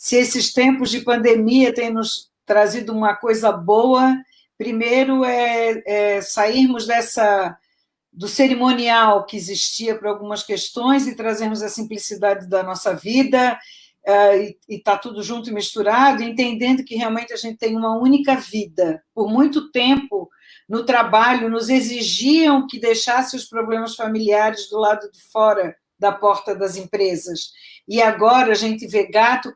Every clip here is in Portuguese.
se esses tempos de pandemia têm nos trazido uma coisa boa, primeiro é sairmos do cerimonial que existia para algumas questões e trazermos a simplicidade da nossa vida, e está tudo junto e misturado, entendendo que realmente a gente tem uma única vida. Por muito tempo, no trabalho, nos exigiam que deixasse os problemas familiares do lado de fora da porta das empresas. E agora a gente vê gato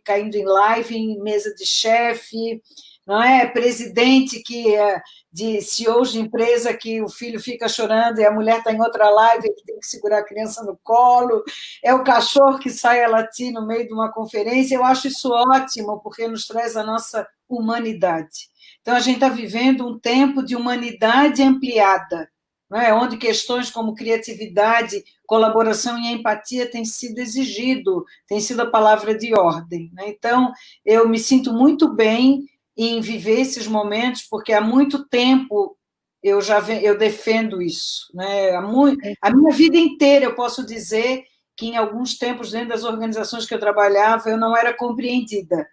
caindo em live, em mesa de chefe, não é? Presidente de CEOs de empresa que o filho fica chorando e a mulher está em outra live, ele tem que segurar a criança no colo, é o cachorro que sai a latir no meio de uma conferência. Eu acho isso ótimo, porque nos traz a nossa humanidade. Então, a gente está vivendo um tempo de humanidade ampliada, não é? Onde questões como criatividade, colaboração e empatia têm sido exigido, tem sido a palavra de ordem, né? Então, eu me sinto muito bem em viver esses momentos, porque há muito tempo eu defendo isso, né? A minha vida inteira eu posso dizer que em alguns tempos, dentro das organizações que eu trabalhava, eu não era compreendida.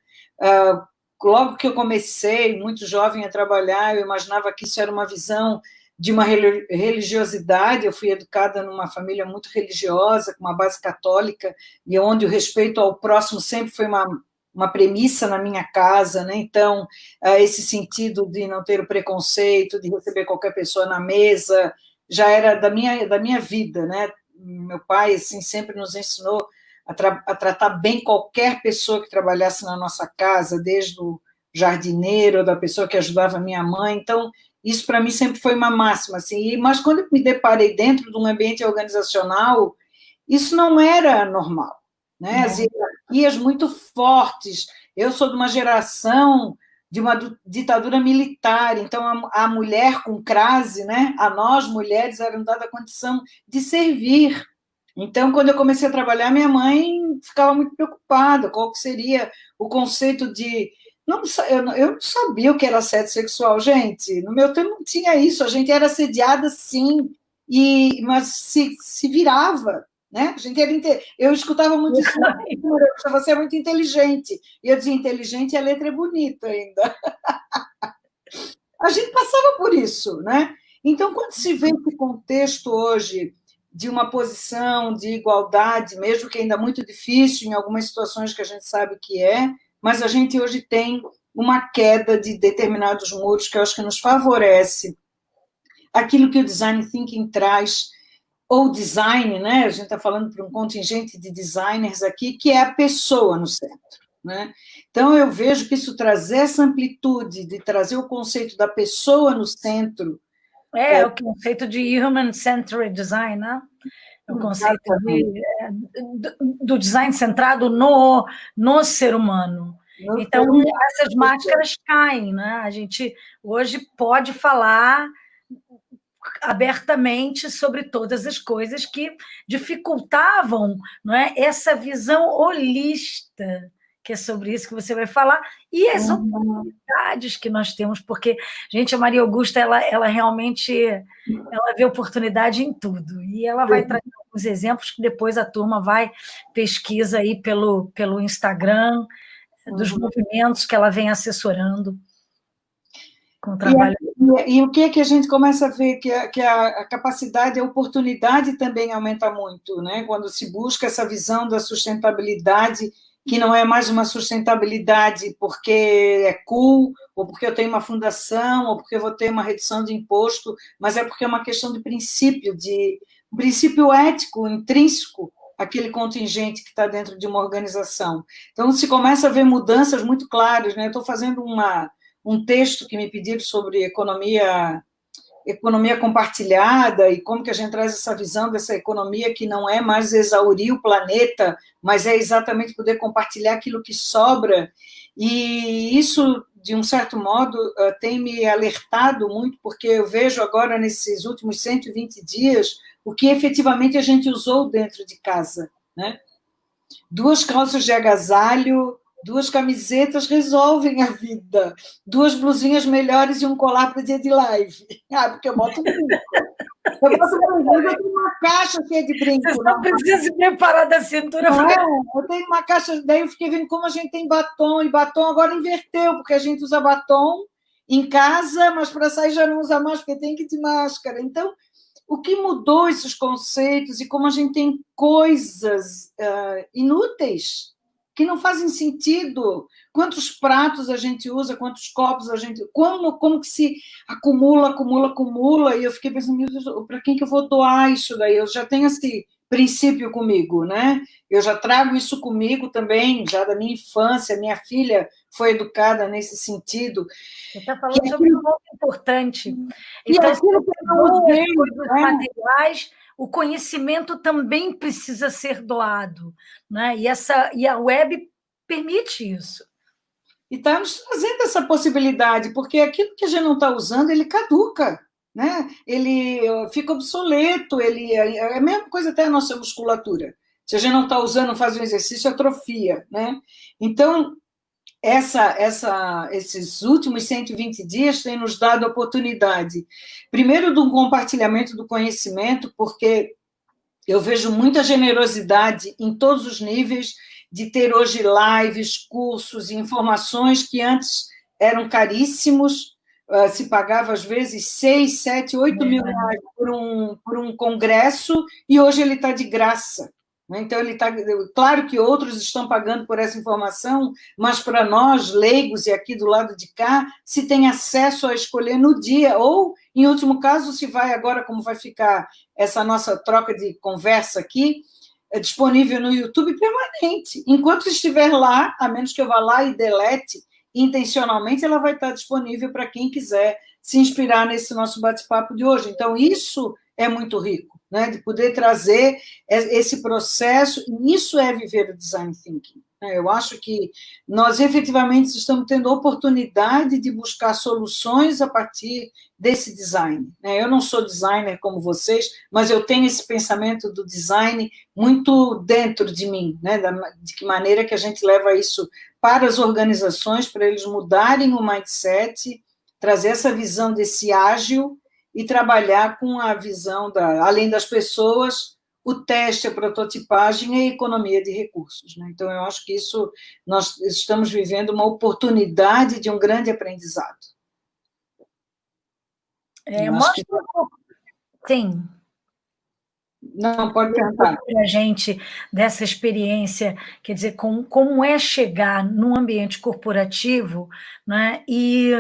Logo que eu comecei, muito jovem, a trabalhar, eu imaginava que isso era uma visão de uma religiosidade. Eu fui educada numa família muito religiosa, com uma base católica, e onde o respeito ao próximo sempre foi uma premissa na minha casa, né? Então, esse sentido de não ter o preconceito, de receber qualquer pessoa na mesa, já era da minha vida, né? Meu pai, assim, sempre nos ensinou a tratar bem qualquer pessoa que trabalhasse na nossa casa, desde o jardineiro, da pessoa que ajudava a minha mãe. Então, isso para mim sempre foi uma máxima, assim. Mas quando eu me deparei dentro de um ambiente organizacional, isso não era normal, né? As hierarquias muito fortes. Eu sou de uma geração de uma ditadura militar, então a mulher com crase, né? A nós, mulheres, era dada a condição de servir. Então, quando eu comecei a trabalhar, minha mãe ficava muito preocupada, qual que seria o conceito de... eu não sabia o que era assédio sexual, gente. No meu tempo não tinha isso, a gente era assediada, sim, mas se virava, né? A gente eu escutava muito isso, você é muito inteligente. E eu dizia, inteligente, a letra é bonita ainda. A gente passava por isso, né? Então, quando se vê esse contexto hoje de uma posição de igualdade, mesmo que ainda muito difícil, em algumas situações que a gente sabe que mas a gente hoje tem uma queda de determinados muros que eu acho que nos favorece aquilo que o design thinking traz, ou design, né? A gente está falando para um contingente de designers aqui, que é a pessoa no centro, né? Então, eu vejo que isso trazer essa amplitude, de trazer o conceito da pessoa no centro... o conceito de human-centered design, né? O conceito do design centrado no ser humano. Então, essas máscaras caem, né? A gente hoje pode falar abertamente sobre todas as coisas que dificultavam, não é, essa visão holista, que é sobre isso que você vai falar, e as oportunidades que nós temos, porque, gente, a Maria Augusta, ela realmente ela vê oportunidade em tudo, e ela vai trazer alguns exemplos que depois a turma vai pesquisa aí pelo Instagram, dos movimentos que ela vem assessorando com o trabalho. E o que é que a gente começa a ver? Que a capacidade, a oportunidade também aumenta muito, né? Quando se busca essa visão da sustentabilidade, que não é mais uma sustentabilidade porque é cool, ou porque eu tenho uma fundação, ou porque eu vou ter uma redução de imposto, mas é porque é uma questão de um princípio ético, intrínseco, aquele contingente que está dentro de uma organização. Então, se começa a ver mudanças muito claras, né? Eu estou fazendo um texto que me pediram sobre economia compartilhada e como que a gente traz essa visão dessa economia que não é mais exaurir o planeta, mas é exatamente poder compartilhar aquilo que sobra. E isso, de um certo modo, tem me alertado muito, porque eu vejo agora, nesses últimos 120 dias, o que efetivamente a gente usou dentro de casa, né? 2 calças de agasalho, 2 camisetas resolvem a vida. 2 blusinhas melhores e um colar para dia de live. Porque eu boto um brinco. Eu boto brinco, eu tenho uma caixa cheia de brinco. Você só precisa se preparar da cintura. Eu tenho uma caixa, daí eu fiquei vendo como a gente tem batom, e batom agora inverteu, porque a gente usa batom em casa, mas para sair já não usa mais, porque tem que ir de máscara. Então, o que mudou esses conceitos e como a gente tem coisas inúteis que não fazem sentido. Quantos pratos a gente usa, quantos copos a gente... Como que se acumula, e eu fiquei pensando, meu Deus, para quem que eu vou doar isso daí? Eu já tenho esse princípio comigo, né? Eu já trago isso comigo também, já da minha infância, minha filha foi educada nesse sentido. Você está falando sobre um ponto importante. Então, aquilo que eu não usei, coisas materiais, o conhecimento também precisa ser doado, né? E a web permite isso. E está nos trazendo essa possibilidade, porque aquilo que a gente não está usando, ele caduca, né? Ele fica obsoleto, é a mesma coisa até a nossa musculatura. Se a gente não está usando, faz um exercício, atrofia, né? Então, esses últimos 120 dias têm nos dado a oportunidade, primeiro, de um compartilhamento do conhecimento, porque eu vejo muita generosidade em todos os níveis, de ter hoje lives, cursos e informações que antes eram caríssimos, se pagava às vezes 6, 7, 8 mil reais por um congresso, e hoje ele está de graça. Então, claro que outros estão pagando por essa informação, mas para nós, leigos, e aqui do lado de cá, se tem acesso a escolher no dia, ou, em último caso, se vai agora, como vai ficar essa nossa troca de conversa aqui, é disponível no YouTube permanente. Enquanto estiver lá, a menos que eu vá lá e delete intencionalmente, ela vai estar disponível para quem quiser se inspirar nesse nosso bate-papo de hoje. Então, isso é muito rico, né? De poder trazer esse processo, e isso é viver o design thinking. Eu acho que nós efetivamente estamos tendo a oportunidade de buscar soluções a partir desse design. Eu não sou designer como vocês, mas eu tenho esse pensamento do design muito dentro de mim, né? De que maneira que a gente leva isso para as organizações, para eles mudarem o mindset, trazer essa visão desse ágil e trabalhar com a visão, além das pessoas, o teste, a prototipagem e a economia de recursos. Então, eu acho que isso, nós estamos vivendo uma oportunidade de um grande aprendizado. Mostra Sim. Não, pode perguntar. Para a gente dessa experiência, quer dizer, como é chegar num ambiente corporativo, né, e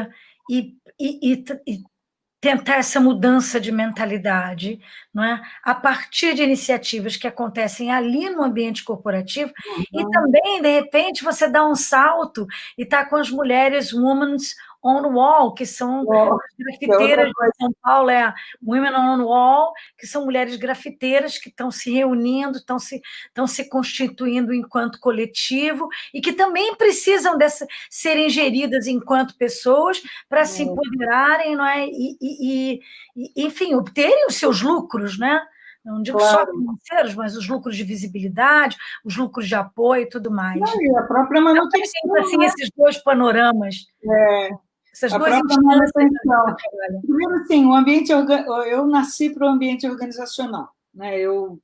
tentar essa mudança de mentalidade, não é? A partir de iniciativas que acontecem ali no ambiente corporativo, e também, de repente, você dá um salto e está com as mulheres Women's on Wall, que são grafiteiras de São Paulo, Women on Wall, que são mulheres grafiteiras que estão se reunindo, estão se constituindo enquanto coletivo, e que também precisam serem geridas enquanto pessoas para se empoderarem, não é? Enfim, obterem os seus lucros, né? Não digo só financeiros, mas os lucros de visibilidade, os lucros de apoio e tudo mais. E a própria manutenção. Então, assim, esses dois panoramas. Essas duas instâncias. Primeiro, assim, eu nasci para o ambiente organizacional.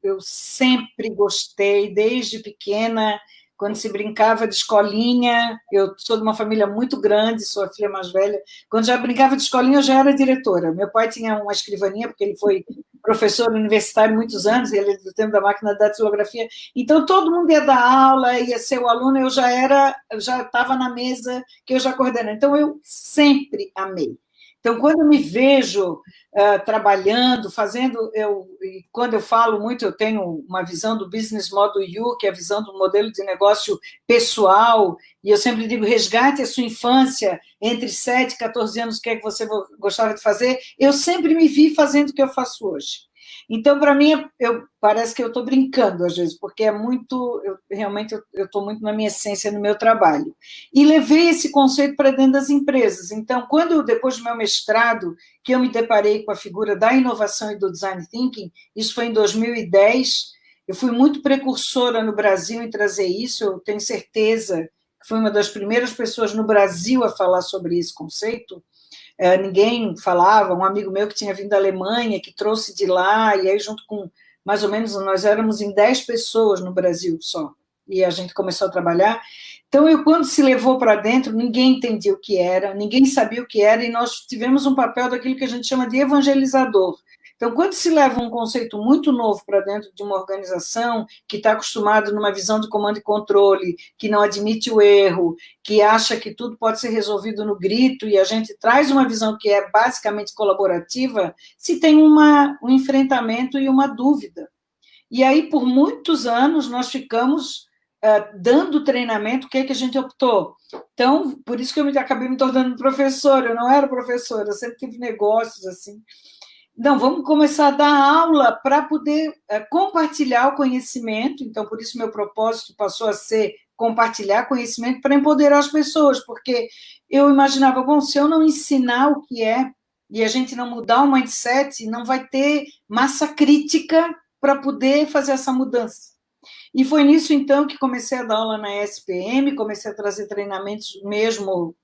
Eu sempre gostei, desde pequena, quando se brincava de escolinha. Eu sou de uma família muito grande, sou a filha mais velha. Quando já brincava de escolinha, eu já era diretora. Meu pai tinha uma escrivaninha, porque ele foi professor universitário muitos anos, ele é do tempo da máquina da datilografia. Então, todo mundo ia dar aula, ia ser o aluno, eu já estava na mesa que eu já coordenava. Então, eu sempre amei. Então, quando eu me vejo trabalhando, fazendo, e quando eu falo muito, eu tenho uma visão do Business Model U, que é a visão do modelo de negócio pessoal, e eu sempre digo, resgate a sua infância, entre 7 e 14 anos, o que é que você gostava de fazer. Eu sempre me vi fazendo o que eu faço hoje. Então, para mim, parece que eu estou brincando, às vezes, porque é muito, realmente, eu estou muito na minha essência, no meu trabalho. E levei esse conceito para dentro das empresas. Então, depois do meu mestrado, que eu me deparei com a figura da inovação e do design thinking, isso foi em 2010, eu fui muito precursora no Brasil em trazer isso, eu tenho certeza que fui uma das primeiras pessoas no Brasil a falar sobre esse conceito. ninguém falava, um amigo meu que tinha vindo da Alemanha, que trouxe de lá, e aí junto com, mais ou menos, nós éramos em 10 pessoas no Brasil só, e a gente começou a trabalhar. Então, quando se levou para dentro, ninguém entendia o que era, ninguém sabia o que era, e nós tivemos um papel daquilo que a gente chama de evangelizador. Então, quando se leva um conceito muito novo para dentro de uma organização que está acostumado numa visão de comando e controle, que não admite o erro, que acha que tudo pode ser resolvido no grito, e a gente traz uma visão que é basicamente colaborativa, se tem um enfrentamento e uma dúvida. E aí, por muitos anos, nós ficamos dando treinamento. O que é que a gente optou? Então, por isso que eu acabei me tornando professora. Eu não era professora, eu sempre tive negócios assim. Não, vamos começar a dar aula para poder compartilhar o conhecimento. Então, por isso meu propósito passou a ser compartilhar conhecimento para empoderar as pessoas, porque eu imaginava, bom, se eu não ensinar o que é, e a gente não mudar o mindset, não vai ter massa crítica para poder fazer essa mudança. E foi nisso, então, que comecei a dar aula na SPM, comecei a trazer treinamentos mesmo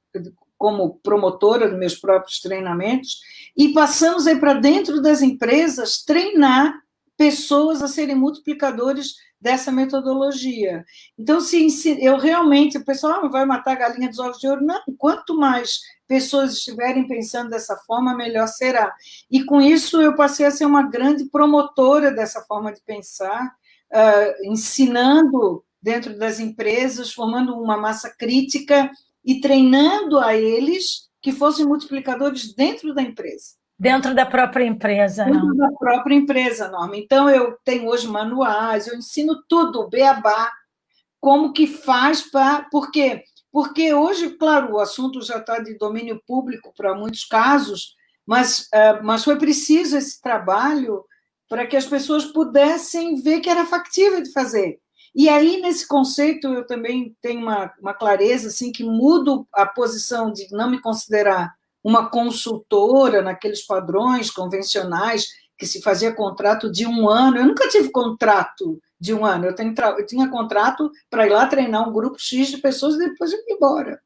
como promotora dos meus próprios treinamentos, e passamos aí para dentro das empresas treinar pessoas a serem multiplicadores dessa metodologia. Então, eu realmente, o pessoal vai matar a galinha dos ovos de ouro. Não, quanto mais pessoas estiverem pensando dessa forma, melhor será. E com isso eu passei a ser uma grande promotora dessa forma de pensar, ensinando dentro das empresas, formando uma massa crítica e treinando a eles que fossem multiplicadores dentro da empresa. Dentro da própria empresa, não? Dentro da própria empresa, Norma. Então, eu tenho hoje manuais, eu ensino tudo, beabá, como que faz para... Por quê? Porque hoje, claro, o assunto já está de domínio público para muitos casos, mas foi preciso esse trabalho para que as pessoas pudessem ver que era factível de fazer. E aí, nesse conceito, eu também tenho uma clareza, assim, que mudo a posição de não me considerar uma consultora naqueles padrões convencionais que se fazia contrato de 1 ano. Eu nunca tive contrato de 1 ano. Eu tinha contrato para ir lá treinar um grupo X de pessoas e depois eu ia embora.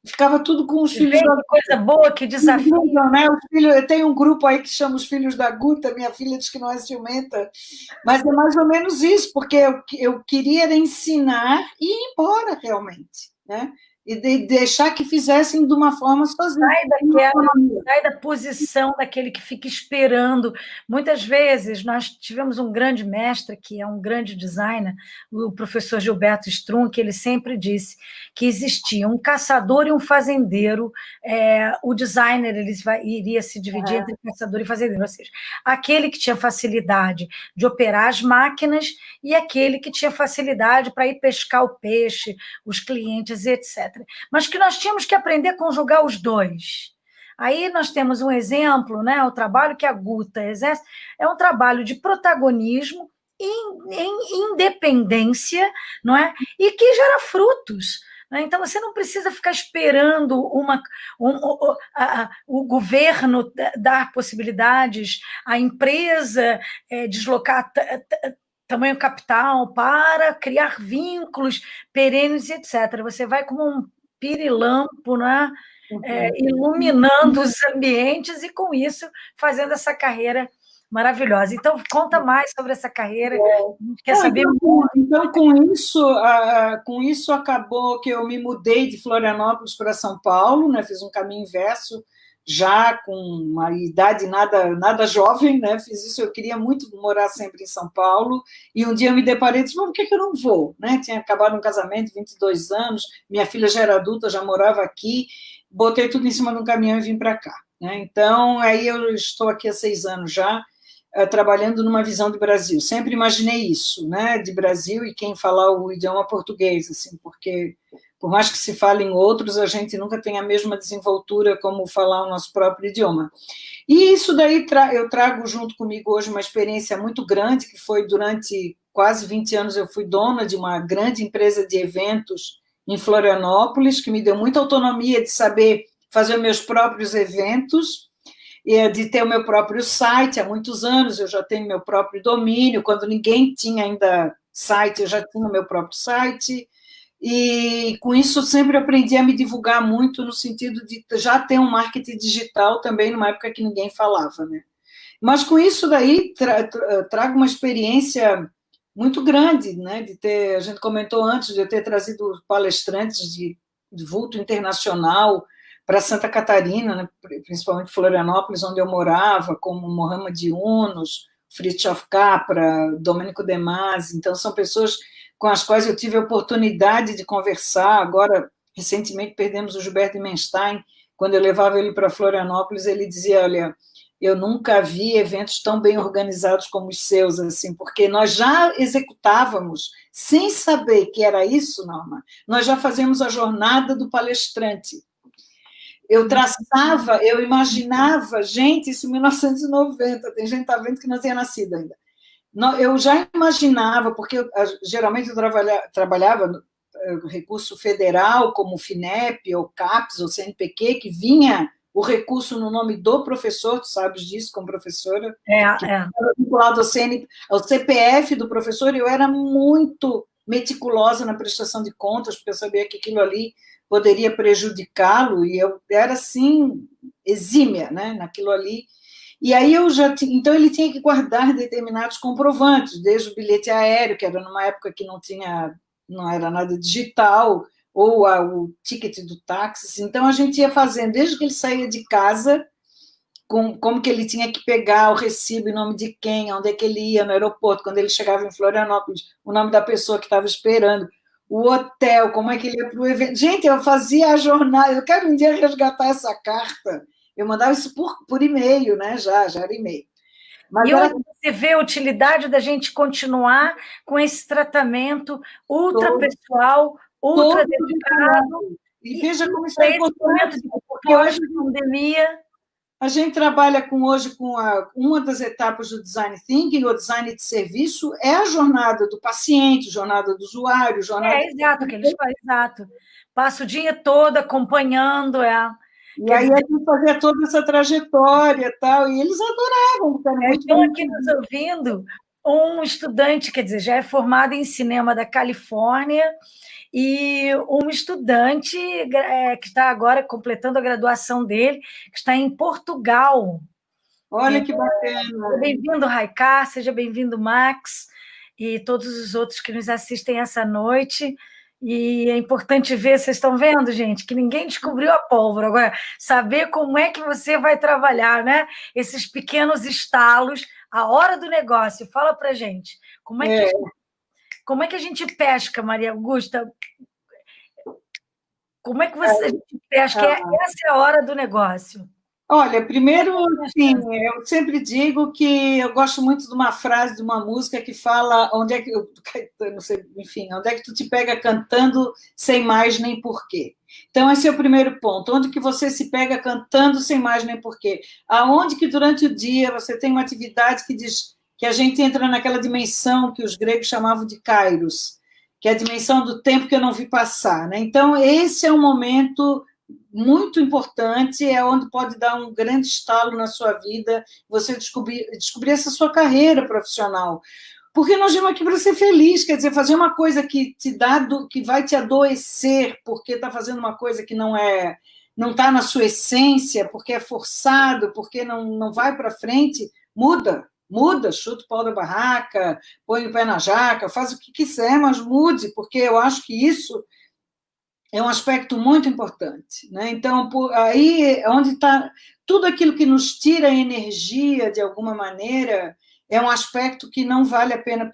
Ficava tudo com os filhos da... coisa boa, que desafio. Né? Eu tenho um grupo aí que chama os filhos da Guta, minha filha diz que não é ciumenta, mas é mais ou menos isso, porque eu queria ensinar e ir embora realmente, né? E deixar que fizessem de uma forma sozinha. Sai da posição daquele que fica esperando. Muitas vezes, nós tivemos um grande mestre, que é um grande designer, o professor Gilberto Strum, que ele sempre disse que existia um caçador e um fazendeiro. O designer iria se dividir entre caçador e fazendeiro, ou seja, aquele que tinha facilidade de operar as máquinas e aquele que tinha facilidade para ir pescar o peixe, os clientes, etc. Mas que nós tínhamos que aprender a conjugar os dois. Aí nós temos um exemplo, né? O trabalho que a Guta exerce é um trabalho de protagonismo em independência, não é? E que gera frutos. Então, você não precisa ficar esperando o governo dar possibilidades, a empresa deslocar tamanho capital para criar vínculos perenes, etc. Você vai como um pirilampo, né? Iluminando os ambientes e, com isso, fazendo essa carreira maravilhosa. Então, conta mais sobre essa carreira. Quer saber? Então, com isso acabou que eu me mudei de Florianópolis para São Paulo, né? Fiz um caminho inverso, já com uma idade nada jovem, né? Fiz isso, eu queria muito morar sempre em São Paulo, e um dia eu me deparei e disse, por que eu não vou? Né? Tinha acabado um casamento, 22 anos, minha filha já era adulta, já morava aqui, botei tudo em cima de um caminhão e vim para cá. Né? Então, aí eu estou aqui há 6 anos já, trabalhando numa visão de Brasil. Sempre imaginei isso, né? De Brasil e quem falar o idioma português, assim, porque por mais que se fale em outros, a gente nunca tem a mesma desenvoltura como falar o nosso próprio idioma. E isso daí eu trago junto comigo hoje uma experiência muito grande, que foi durante quase 20 anos eu fui dona de uma grande empresa de eventos em Florianópolis, que me deu muita autonomia de saber fazer meus próprios eventos, de ter o meu próprio site. Há muitos anos eu já tenho meu próprio domínio, quando ninguém tinha ainda site, eu já tinha o meu próprio site. e com isso eu sempre aprendi a me divulgar muito no sentido de já ter um marketing digital também, numa época que ninguém falava, né? Mas com isso daí trago uma experiência muito grande, né? De ter, a gente comentou antes de eu ter trazido palestrantes de vulto internacional para Santa Catarina, né? Principalmente Florianópolis, onde eu morava, como Mohamed Yunus, Fritjof Capra, Domenico De Masi. Então são pessoas com as quais eu tive a oportunidade de conversar. Agora, recentemente perdemos o Gilberto Menstein. Quando eu levava ele para Florianópolis, ele dizia: olha, eu nunca vi eventos tão bem organizados como os seus, assim, porque nós já executávamos, sem saber que era isso, Norma, nós já fazíamos a jornada do palestrante. Eu traçava, eu imaginava, gente, isso em 1990, tem gente que está vendo que não tinha nascido ainda. Eu já imaginava, porque geralmente eu trabalhava no recurso federal, como o FINEP, ou CAPES, ou CNPq, que vinha o recurso no nome do professor, tu sabes disso, como professora, que estava vinculado ao CPF do professor, e eu era muito meticulosa na prestação de contas, porque eu sabia que aquilo ali poderia prejudicá-lo, e eu era, assim, exímia, né, naquilo ali. E aí então ele tinha que guardar determinados comprovantes, desde o bilhete aéreo, que era numa época que não era nada digital, ou o ticket do táxi. Então a gente ia fazendo, desde que ele saía de casa, como que ele tinha que pegar o recibo em nome de quem, onde é que ele ia no aeroporto, quando ele chegava em Florianópolis, o nome da pessoa que estava esperando, o hotel, como é que ele ia para o evento. Gente, eu fazia a jornada, eu quero um dia resgatar essa carta. Eu mandava isso por e-mail, né? Já era e-mail. Mas hoje você vê a utilidade da gente continuar com esse tratamento ultra pessoal, ultra dedicado. E veja como isso é importante, porque hoje a pandemia. A gente trabalha hoje com uma das etapas do design thinking, o design de serviço, é a jornada do paciente, jornada do usuário, jornada... exato, que eles fazem, exato. Passa o dia todo acompanhando, E aí a gente fazia toda essa trajetória e tal, e eles adoravam. Estão aqui nos ouvindo um estudante, quer dizer, já é formado em cinema da Califórnia, e um estudante que está agora completando a graduação dele, que está em Portugal. Olha que bacana. Seja bem-vindo, Raikar, seja bem-vindo, Max, e todos os outros que nos assistem essa noite. E é importante ver, vocês estão vendo, gente, que ninguém descobriu a pólvora. Agora, saber como é que você vai trabalhar, né? Esses pequenos estalos, a hora do negócio. Fala para gente, como é que a gente pesca, Maria Augusta? Como é que a gente pesca? Essa é a hora do negócio. Olha, primeiro, assim, eu sempre digo que eu gosto muito de uma frase de uma música que fala onde é que não sei, enfim, onde é que tu te pega cantando sem mais nem porquê. Então, esse é o primeiro ponto. Onde que você se pega cantando sem mais nem porquê? Aonde que durante o dia você tem uma atividade que diz que a gente entra naquela dimensão que os gregos chamavam de kairos, que é a dimensão do tempo que eu não vi passar, né? Então, esse é um momento muito importante, é onde pode dar um grande estalo na sua vida, você descobrir essa sua carreira profissional. Porque nós vimos aqui para ser feliz, quer dizer, fazer uma coisa que que vai te adoecer, porque está fazendo uma coisa que não está na sua essência, porque é forçado, porque não vai para frente, muda, chuta o pau da barraca, põe o pé na jaca, faz o que quiser, mas mude, porque eu acho que isso é um aspecto muito importante, né? Então, aí onde está tudo aquilo que nos tira a energia, de alguma maneira, é um aspecto que não vale a pena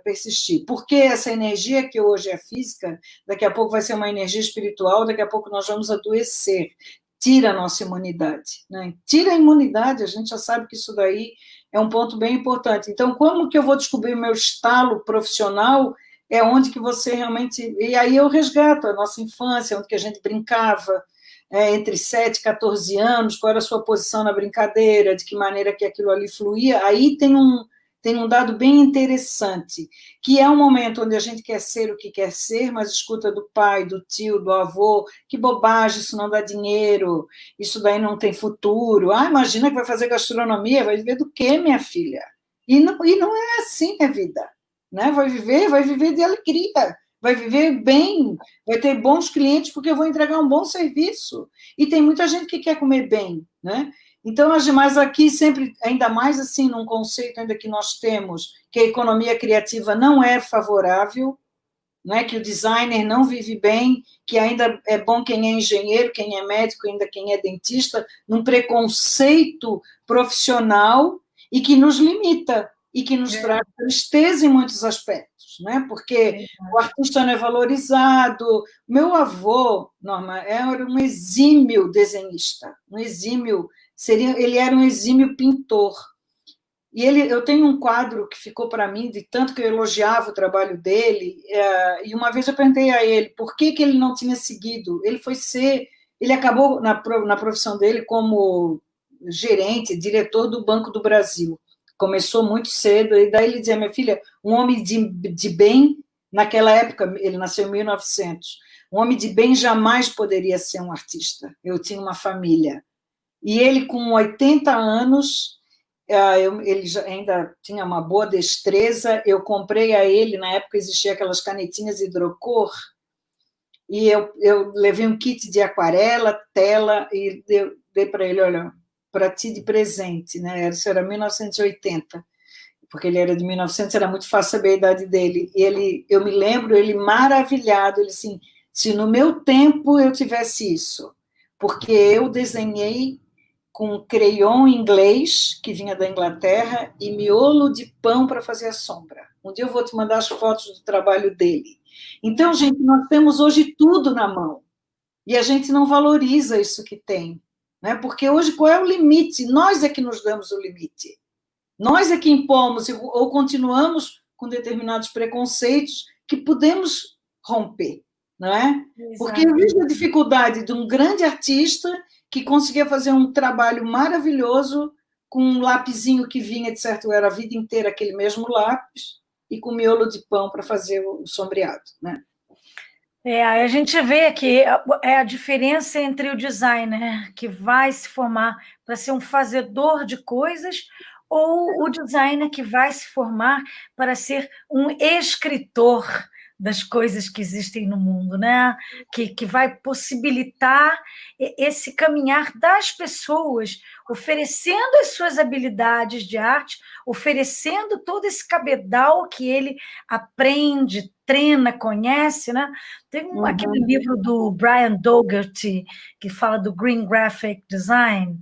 persistir, porque essa energia que hoje é física, daqui a pouco vai ser uma energia espiritual, daqui a pouco nós vamos adoecer, tira a nossa imunidade, né? Tira a imunidade, a gente já sabe que isso daí é um ponto bem importante. Então, como que eu vou descobrir o meu estalo profissional? É onde que você realmente... E aí eu resgato a nossa infância, onde que a gente brincava, entre 7 e 14 anos, qual era a sua posição na brincadeira, de que maneira que aquilo ali fluía. Aí tem um dado bem interessante, que é um momento onde a gente quer ser o que quer ser, mas escuta do pai, do tio, do avô, que bobagem, isso não dá dinheiro, isso daí não tem futuro. Imagina que vai fazer gastronomia, vai viver do quê, minha filha? E não é assim a vida. Né? Vai viver de alegria, vai viver bem, vai ter bons clientes, porque eu vou entregar um bom serviço. E tem muita gente que quer comer bem, né? Então, mas aqui sempre, ainda mais assim, num conceito ainda que nós temos, que a economia criativa não é favorável, né, que o designer não vive bem, que ainda é bom quem é engenheiro, quem é médico, ainda quem é dentista, num preconceito profissional e que nos limita e que nos traz tristeza em muitos aspectos, né? Porque o artista não é valorizado. Meu avô, Norma, era um exímio desenhista, ele era um exímio pintor. E eu tenho um quadro que ficou para mim, de tanto que eu elogiava o trabalho dele, e uma vez eu perguntei a ele por que ele não tinha seguido. Ele acabou na profissão dele como gerente, diretor do Banco do Brasil. Começou muito cedo, e daí ele dizia, minha filha, um homem de bem, naquela época, ele nasceu em 1900, um homem de bem jamais poderia ser um artista. Eu tinha uma família. E ele, com 80 anos... ele ainda tinha uma boa destreza, eu comprei a ele, na época existia aquelas canetinhas hidrocor, e eu levei um kit de aquarela, tela, e dei para ele, olha, para ti de presente, né? Isso era 1980, porque ele era de 1900, era muito fácil saber a idade dele, e eu me lembro, ele maravilhado, ele assim, se no meu tempo eu tivesse isso, porque eu desenhei com crayon inglês, que vinha da Inglaterra, e miolo de pão para fazer a sombra. Um dia eu vou te mandar as fotos do trabalho dele. Então, gente, nós temos hoje tudo na mão, e a gente não valoriza isso que tem, né? Porque hoje qual é o limite? Nós é que nos damos o limite. Nós é que impomos, ou continuamos com determinados preconceitos que podemos romper, não é? Porque eu vejo a dificuldade de um grande artista que conseguia fazer um trabalho maravilhoso com um lapisinho que vinha, de certo, era a vida inteira aquele mesmo lápis, e com miolo de pão para fazer o sombreado, né? A gente vê que é a diferença entre o designer que vai se formar para ser um fazedor de coisas ou o designer que vai se formar para ser um escritor das coisas que existem no mundo, né? Que vai possibilitar esse caminhar das pessoas, oferecendo as suas habilidades de arte, oferecendo todo esse cabedal que ele aprende, treina, conhece, né? Tem aquele livro do Brian Dougherty, que fala do Green Graphic Design.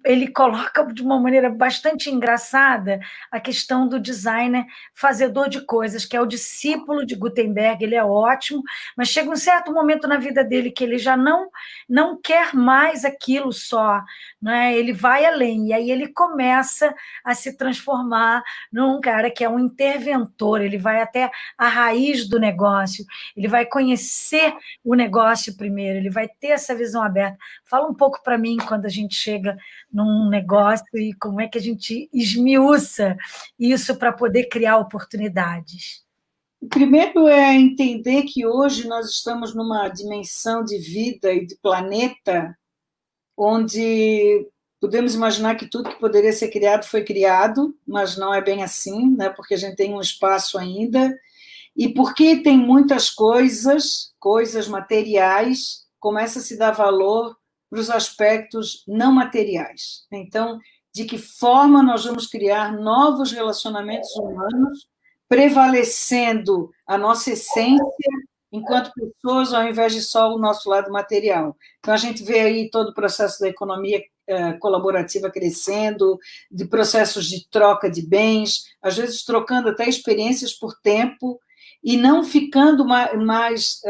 Ele coloca de uma maneira bastante engraçada a questão do designer fazedor de coisas, que é o discípulo de Gutenberg, ele é ótimo, mas chega um certo momento na vida dele que ele já não quer mais aquilo só, né? Ele vai além, e aí ele começa a se transformar num cara que é um interventor, ele vai até a raiz do negócio, ele vai conhecer o negócio primeiro, ele vai ter essa visão aberta. Fala um pouco para mim quando a gente chega num negócio e como é que a gente esmiuça isso para poder criar oportunidades. Primeiro é entender que hoje nós estamos numa dimensão de vida e de planeta onde podemos imaginar que tudo que poderia ser criado foi criado, mas não é bem assim, né? Porque a gente tem um espaço ainda, e porque tem muitas coisas materiais, começa a se dar valor para os aspectos não materiais. Então, de que forma nós vamos criar novos relacionamentos humanos, prevalecendo a nossa essência enquanto pessoas, ao invés de só o nosso lado material. Então, a gente vê aí todo o processo da economia colaborativa crescendo, de processos de troca de bens, às vezes trocando até experiências por tempo, e não ficando mais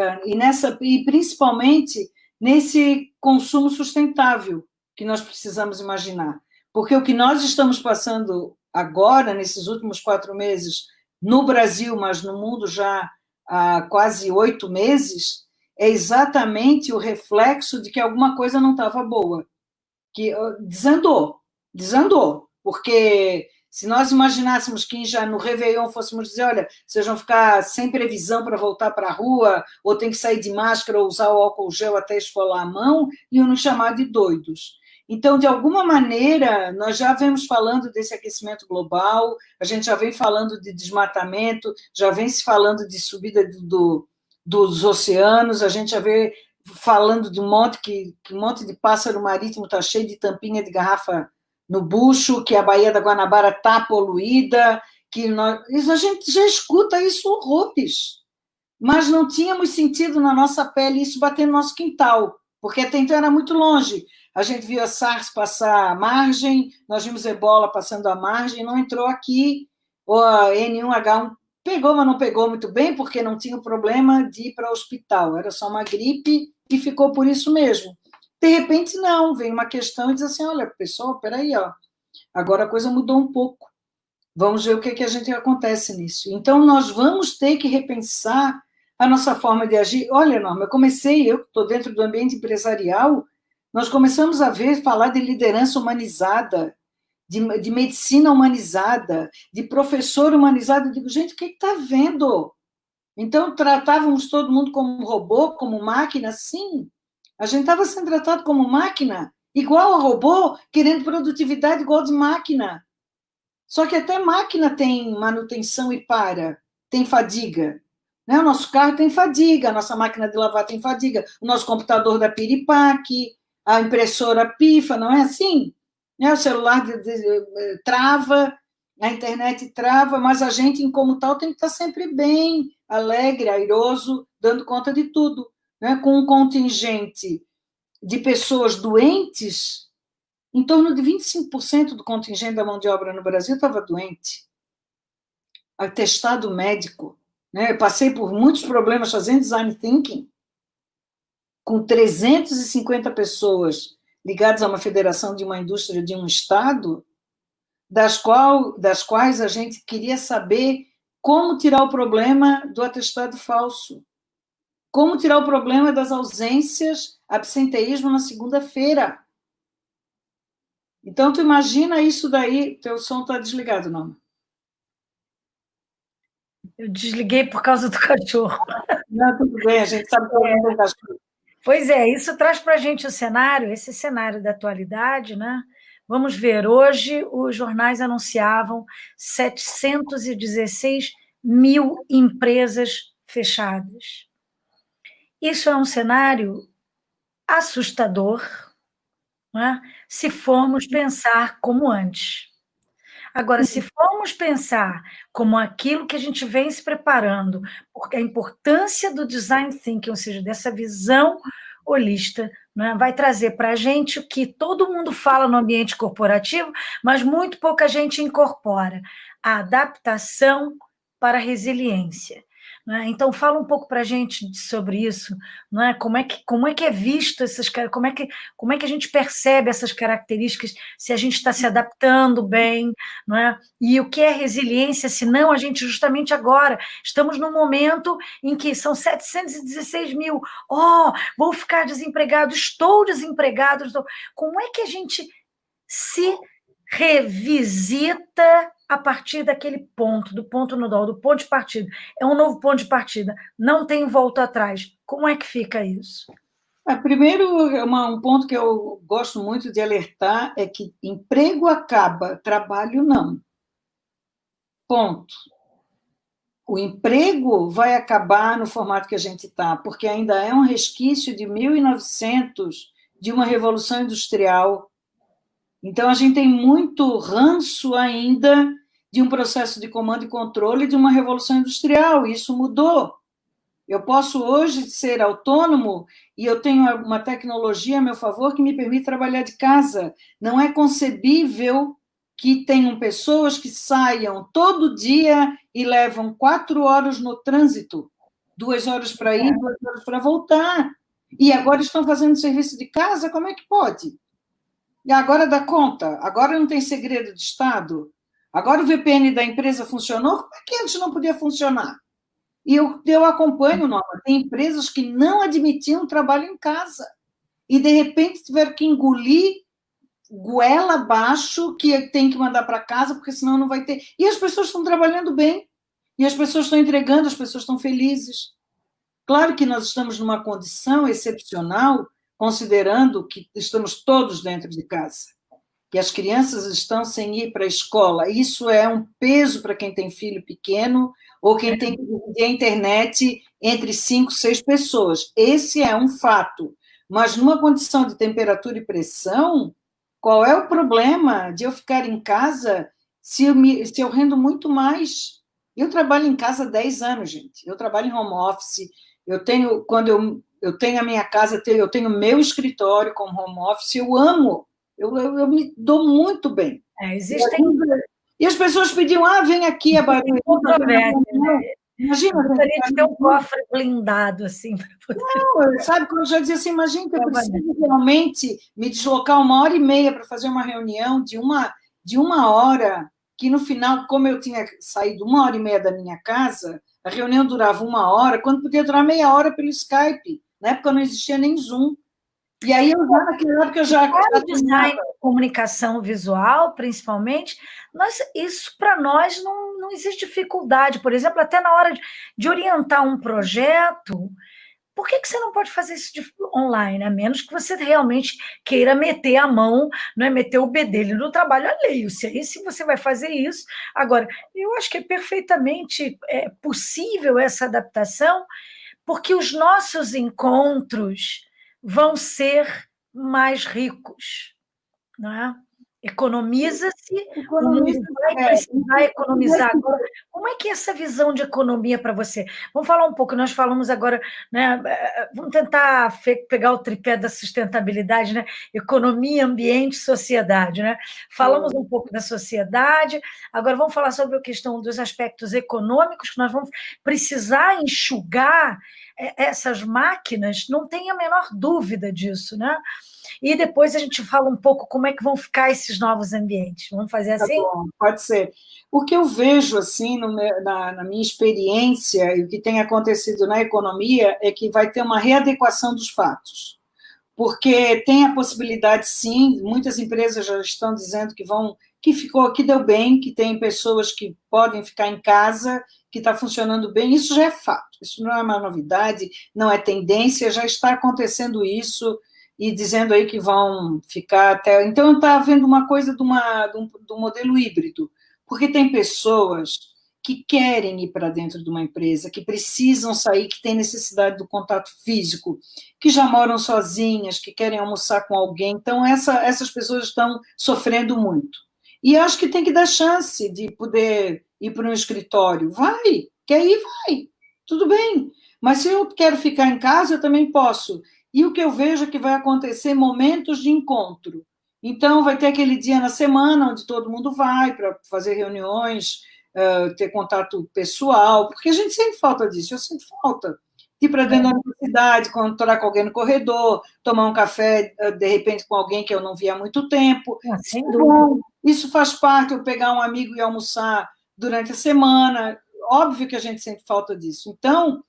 e principalmente nesse consumo sustentável que nós precisamos imaginar. Porque o que nós estamos passando agora, nesses últimos 4 meses, no Brasil, mas no mundo já há quase 8 meses, é exatamente o reflexo de que alguma coisa não estava boa, que desandou, porque se nós imaginássemos que já no Réveillon fôssemos dizer, olha, vocês vão ficar sem previsão para voltar para a rua, ou tem que sair de máscara, ou usar o álcool gel até esfolar a mão, iam nos chamar de doidos. Então, de alguma maneira, nós já vemos falando desse aquecimento global, a gente já vem falando de desmatamento, já vem se falando de subida dos oceanos, a gente já vê falando de um monte de pássaro marítimo está cheio de tampinha de garrafa no bucho, que a Baía da Guanabara está poluída, a gente já escuta isso horrores, mas não tínhamos sentido na nossa pele isso bater no nosso quintal, porque até então era muito longe. A gente viu a SARS passar a margem, nós vimos Ebola passando a margem, não entrou aqui, ou a N1H1 pegou, mas não pegou muito bem, porque não tinha o problema de ir para o hospital, era só uma gripe e ficou por isso mesmo. De repente, não, vem uma questão e diz assim, olha, pessoal, peraí, ó, agora a coisa mudou um pouco, vamos ver o que a gente acontece nisso. Então, nós vamos ter que repensar a nossa forma de agir. Olha, Norma, eu que estou dentro do ambiente empresarial, nós começamos a falar de liderança humanizada, de medicina humanizada, de professor humanizado. Eu digo, gente, o que está vendo? Então, tratávamos todo mundo como robô, como máquina? Sim. A gente estava sendo tratado como máquina, igual a robô, querendo produtividade igual de máquina. Só que até máquina tem manutenção e tem fadiga. Né? O nosso carro tem fadiga, a nossa máquina de lavar tem fadiga, o nosso computador da piripaque, a impressora pifa, não é assim? Né? O celular trava, a internet trava, mas a gente, como tal, tem que estar sempre bem, alegre, airoso, dando conta de tudo. Né? Com um contingente de pessoas doentes, em torno de 25% do contingente da mão de obra no Brasil estava doente. Atestado médico. Né? Eu passei por muitos problemas fazendo design thinking, com 350 pessoas ligadas a uma federação de uma indústria de um estado, das quais a gente queria saber como tirar o problema do atestado falso, como tirar o problema das ausências, absenteísmo na segunda-feira. Então, tu imagina isso daí, teu som está desligado, não? Eu desliguei por causa do cachorro. Não, tudo bem, a gente sabe que é um cachorro. Pois é, isso traz para a gente o cenário, esse cenário da atualidade, né? Vamos ver, hoje os jornais anunciavam 716 mil empresas fechadas. Isso é um cenário assustador, né? Se formos pensar como antes. Agora, se formos pensar como aquilo que a gente vem se preparando, porque a importância do design thinking, ou seja, dessa visão holista, né, vai trazer para a gente o que todo mundo fala no ambiente corporativo, mas muito pouca gente incorpora: a adaptação para a resiliência. Né? Então, fala um pouco para a gente sobre isso, né? Como é que é visto essas, como é que a gente percebe essas características, se a gente está se adaptando bem, não é? E o que é resiliência, se não a gente justamente agora estamos num momento em que são 716 mil, vou ficar desempregado, estou desempregado, como é que a gente se revisita a partir daquele ponto, do ponto nodal, do ponto de partida? É um novo ponto de partida, não tem volta atrás. Como é que fica isso? Primeiro, um ponto que eu gosto muito de alertar é que emprego acaba, trabalho não. Ponto. O emprego vai acabar no formato que a gente está, porque ainda é um resquício de 1900, de uma revolução industrial. Então, a gente tem muito ranço ainda de um processo de comando e controle de uma revolução industrial, e isso mudou. Eu posso hoje ser autônomo e eu tenho uma tecnologia a meu favor que me permite trabalhar de casa. Não é concebível que tenham pessoas que saiam todo dia e levam 4 horas no trânsito, 2 horas para ir, 2 horas para voltar. E agora estão fazendo serviço de casa, como é que pode? E agora dá conta? Agora não tem segredo de Estado? Agora o VPN da empresa funcionou? Como é que antes não podia funcionar? E eu acompanho, Norma, tem empresas que não admitiam trabalho em casa. E, de repente, tiveram que engolir goela abaixo, que tem que mandar para casa, porque senão não vai ter. E as pessoas estão trabalhando bem. E as pessoas estão entregando, as pessoas estão felizes. Claro que nós estamos numa condição excepcional, considerando que estamos todos dentro de casa, que as crianças estão sem ir para a escola. Isso é um peso para quem tem filho pequeno ou quem tem que dividir a internet entre 5, 6 pessoas. Esse é um fato. Mas numa condição de temperatura e pressão, qual é o problema de eu ficar em casa se eu rendo muito mais? Eu trabalho em casa há 10 anos, gente. Eu trabalho em home office. Quando eu tenho a minha casa, eu tenho o meu escritório como home office, eu amo. Eu me dou muito bem. E as pessoas pediam, vem aqui, a barulho. Imagina. Eu gostaria de ter um cofre blindado, assim. Não, sabe, quando eu já dizia assim, imagina que eu preciso realmente me deslocar 1h30 para fazer uma reunião de uma hora, que no final, como eu tinha saído 1h30 da minha casa, a reunião durava 1 hora, quando podia durar meia hora pelo Skype. Na época não existia nem Zoom. E aí, naquela época, eu já design, comunicação visual, principalmente, isso para nós não existe dificuldade. Por exemplo, até na hora de orientar um projeto, por que você não pode fazer isso online? A menos que você realmente queira meter a mão, não é meter o bedelho no trabalho alheio. Se você vai fazer isso. Agora, eu acho que é perfeitamente possível essa adaptação, porque os nossos encontros vão ser mais ricos, não é? Economiza-se, o mundo vai precisar economizar. Agora, como é que é essa visão de economia para você? Vamos falar um pouco, nós falamos agora, né, vamos tentar pegar o tripé da sustentabilidade, né? Economia, ambiente, sociedade, né? Falamos um pouco da sociedade, agora vamos falar sobre a questão dos aspectos econômicos, que nós vamos precisar enxugar essas máquinas, não tem a menor dúvida disso, né? E depois a gente fala um pouco como é que vão ficar esses novos ambientes. Vamos fazer assim? Tá bom, pode ser. O que eu vejo, assim, na minha experiência, e o que tem acontecido na economia, é que vai ter uma readequação dos fatos. Porque tem a possibilidade, sim, muitas empresas já estão dizendo que deu bem, que tem pessoas que podem ficar em casa, que está funcionando bem, isso já é fato, isso não é uma novidade, não é tendência, já está acontecendo isso, e dizendo aí que vão ficar até... Então, está havendo uma coisa do modelo híbrido, porque tem pessoas que querem ir para dentro de uma empresa, que precisam sair, que têm necessidade do contato físico, que já moram sozinhas, que querem almoçar com alguém. Então, essas pessoas estão sofrendo muito. E acho que tem que dar chance de poder ir para um escritório. Vai, quer ir, vai, tudo bem. Mas se eu quero ficar em casa, eu também posso. E o que eu vejo é que vai acontecer momentos de encontro. Então, vai ter aquele dia na semana onde todo mundo vai para fazer reuniões, ter contato pessoal, porque a gente sente falta disso, eu sinto falta. Ir para dentro da universidade, encontrar com alguém no corredor, tomar um café, de repente, com alguém que eu não via há muito tempo. Sem dúvida. Isso faz parte, eu pegar um amigo e almoçar durante a semana. Óbvio que a gente sente falta disso. Então,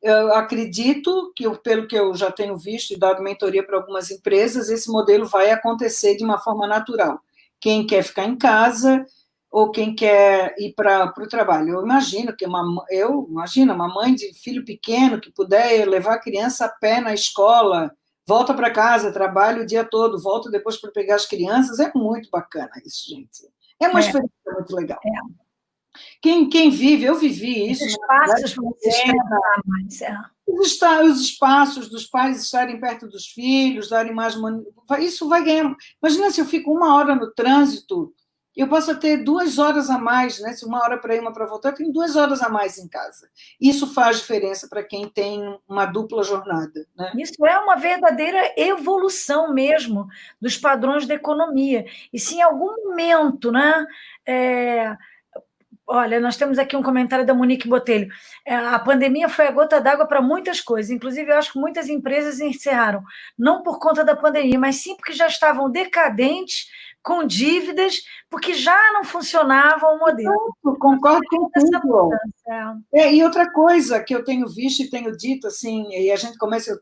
eu acredito que, pelo que eu já tenho visto e dado mentoria para algumas empresas, esse modelo vai acontecer de uma forma natural. Quem quer ficar em casa ou quem quer ir para o trabalho. Eu imagino que uma mãe de filho pequeno que puder levar a criança a pé na escola, volta para casa, trabalha o dia todo, volta depois para pegar as crianças, é muito bacana isso, gente. É uma experiência muito legal. Quem vive, eu vivi isso. Os espaços vão se estreitar mais. Os espaços dos pais estarem perto dos filhos, darem mais... Isso vai ganhar... Imagina se eu fico 1 hora no trânsito, eu posso ter 2 horas a mais, né? Se 1 hora para ir, 1 para voltar, eu tenho 2 horas a mais em casa. Isso faz diferença para quem tem uma dupla jornada, né? Isso é uma verdadeira evolução mesmo dos padrões da economia. E se em algum momento, né? Olha, nós temos aqui um comentário da Monique Botelho. A pandemia foi a gota d'água para muitas coisas. Inclusive, eu acho que muitas empresas encerraram, não por conta da pandemia, mas sim porque já estavam decadentes, com dívidas, porque já não funcionava o modelo. Eu concordo com tudo. E outra coisa que eu tenho visto e tenho dito, assim, e a gente começa,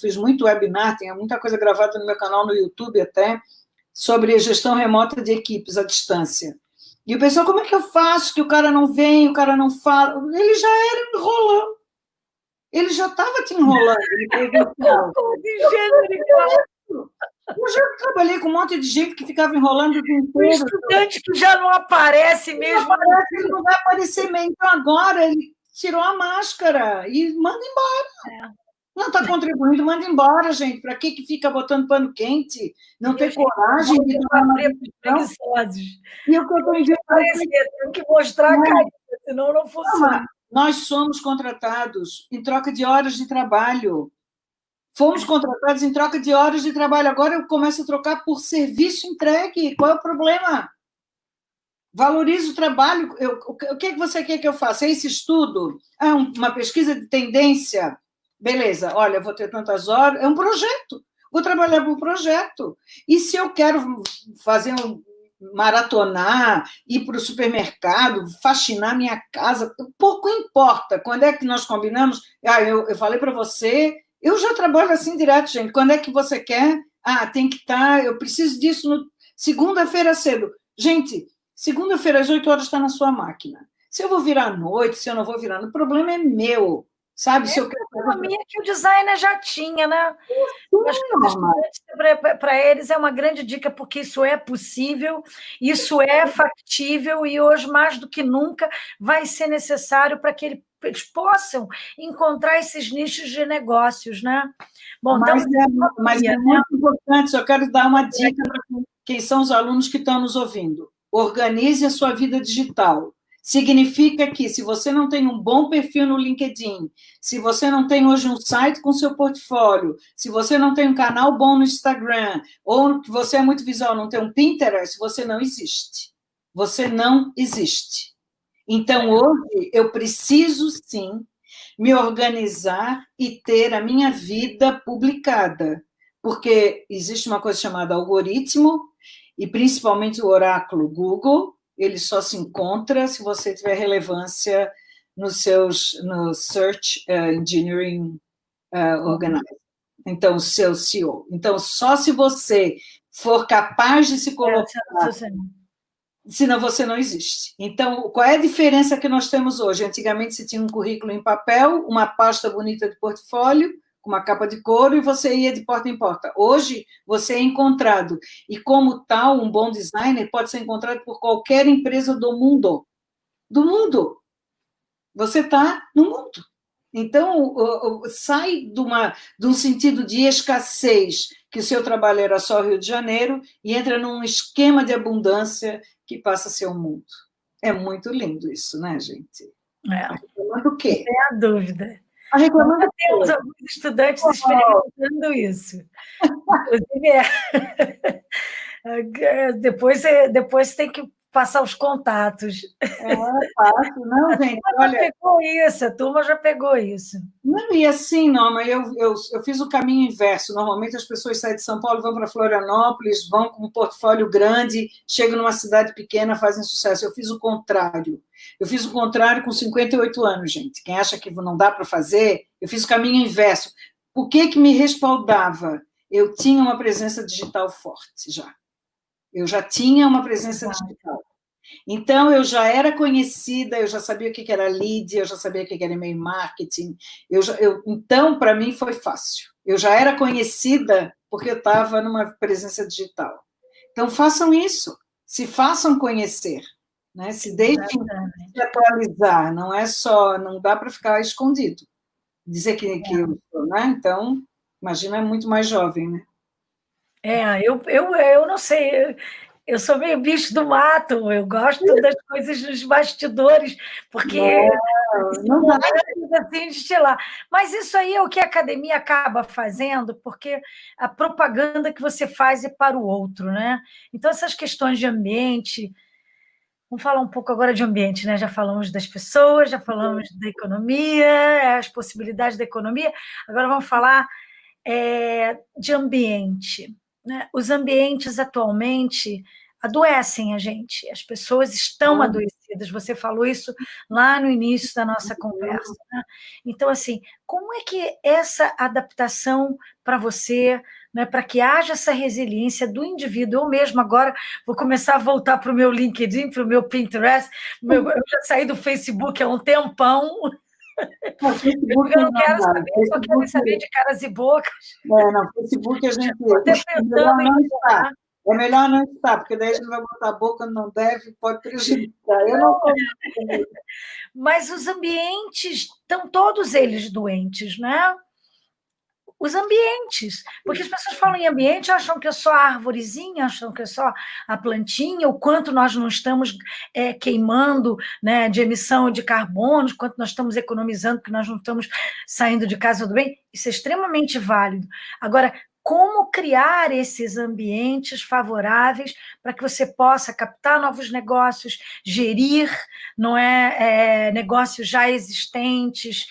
fiz muito webinar, tem muita coisa gravada no meu canal no YouTube até, sobre gestão remota de equipes à distância. E o pessoal, como é que eu faço? Que o cara não vem, o cara não fala. Ele já era enrolando. Ele já estava te enrolando. Eu já trabalhei com um monte de gente que ficava enrolando o dia inteiro. O estudante que já não aparece mesmo. Não aparece, ele não vai aparecer mesmo. Então, agora, ele tirou a máscara e manda embora. Não está contribuindo, manda embora, gente. Para que fica botando pano quente? Não tem coragem de tomar uma preguiçosos. E o que eu estou dizendo tem que mostrar a carinha, senão não funciona. Nós somos contratados em troca de horas de trabalho. Fomos contratados em troca de horas de trabalho. Agora eu começo a trocar por serviço entregue. Qual é o problema? Valorize o trabalho. O que você quer que eu faça? Esse estudo? Uma pesquisa de tendência? Beleza, olha, eu vou ter tantas horas. É um projeto. Vou trabalhar por projeto. E se eu quero fazer maratonar, ir para o supermercado, faxinar minha casa, pouco importa. Quando é que nós combinamos? Eu falei para você, eu já trabalho assim direto, gente. Quando é que você quer? Tem que estar, eu preciso disso no segunda-feira cedo. Gente, segunda-feira às 8 horas está na sua máquina. Se eu vou virar à noite, se eu não vou virar, o problema é meu. Sabe, se eu quero economia que o designer já tinha, né? Para eles é uma grande dica, porque isso é possível, isso é factível, e hoje, mais do que nunca, vai ser necessário para que eles possam encontrar esses nichos de negócios, né? Bom, mas é muito importante, eu quero dar uma dica para quem são os alunos que estão nos ouvindo. Organize a sua vida digital. Significa que, se você não tem um bom perfil no LinkedIn, se você não tem hoje um site com seu portfólio, se você não tem um canal bom no Instagram, ou que você é muito visual, não tem um Pinterest, você não existe. Você não existe. Então, hoje, eu preciso, sim, me organizar e ter a minha vida publicada, porque existe uma coisa chamada algoritmo, e principalmente o oráculo Google. Ele só se encontra se você tiver relevância no Search Engineering Organizer. Então, o seu SEO. Então, só se você for capaz de se colocar, senão você não existe. Então, qual é a diferença que nós temos hoje? Antigamente, você tinha um currículo em papel, uma pasta bonita de portfólio, com uma capa de couro, e você ia de porta em porta. Hoje, você é encontrado. E, como tal, um bom designer pode ser encontrado por qualquer empresa do mundo. Do mundo. Você está no mundo. Então, sai de um sentido de escassez, que o seu trabalho era só Rio de Janeiro, e entra num esquema de abundância que passa a ser o mundo. É muito lindo isso, né, gente? Reclamando o quê? Sem a dúvida. Nós temos alguns estudantes experimentando isso. Inclusive, depois tem que passar os contatos. Fácil. Não, gente, olha... A turma já pegou isso. Não, e assim, Norma, eu fiz o caminho inverso. Normalmente as pessoas saem de São Paulo, vão para Florianópolis, vão com um portfólio grande, chegam numa cidade pequena, fazem sucesso. Eu fiz o contrário. Eu fiz o contrário com 58 anos, gente. Quem acha que não dá para fazer, eu fiz o caminho inverso. O que me respaldava? Eu tinha uma presença digital forte já. Eu já tinha uma presença digital. Então, eu já era conhecida, eu já sabia o que era lead, eu já sabia o que era e-mail marketing. Então, para mim, foi fácil. Eu já era conhecida porque eu estava numa presença digital. Então, façam isso. Se façam conhecer. Né? Se deixem se atualizar. Não dá para ficar escondido. Dizer que eu sou, né? Então, imagina, é muito mais jovem, né? Eu não sei, eu sou meio bicho do mato, eu gosto das coisas dos bastidores, porque não dá assim de estilar. Mas isso aí é o que a academia acaba fazendo, porque a propaganda que você faz é para o outro, né? Então, essas questões de ambiente... Vamos falar um pouco agora de ambiente, né? Já falamos das pessoas, já falamos da economia, as possibilidades da economia, agora vamos falar de ambiente. Né? Os ambientes atualmente adoecem a gente, as pessoas estão adoecidas, você falou isso lá no início da nossa conversa. Né? Então, assim, como é que essa adaptação para você, né, para que haja essa resiliência do indivíduo, eu mesmo agora vou começar a voltar para o meu LinkedIn, para o meu Pinterest, eu já saí do Facebook há um tempão, Não, Facebook Eu não quero não, saber, eu só quero saber de caras e bocas. No Facebook a gente... É melhor não estar. É melhor não estar, porque daí a gente vai botar a boca, não deve, pode prejudicar. Eu não como. Mas os ambientes, estão todos eles doentes, né? Os ambientes, porque as pessoas falam em ambiente, acham que é só a arvorezinha, acham que é só a plantinha, o quanto nós não estamos queimando, né, de emissão de carbono, quanto nós estamos economizando, porque nós não estamos saindo de casa do bem, isso é extremamente válido. Agora, como criar esses ambientes favoráveis para que você possa captar novos negócios, gerir, não negócios já existentes,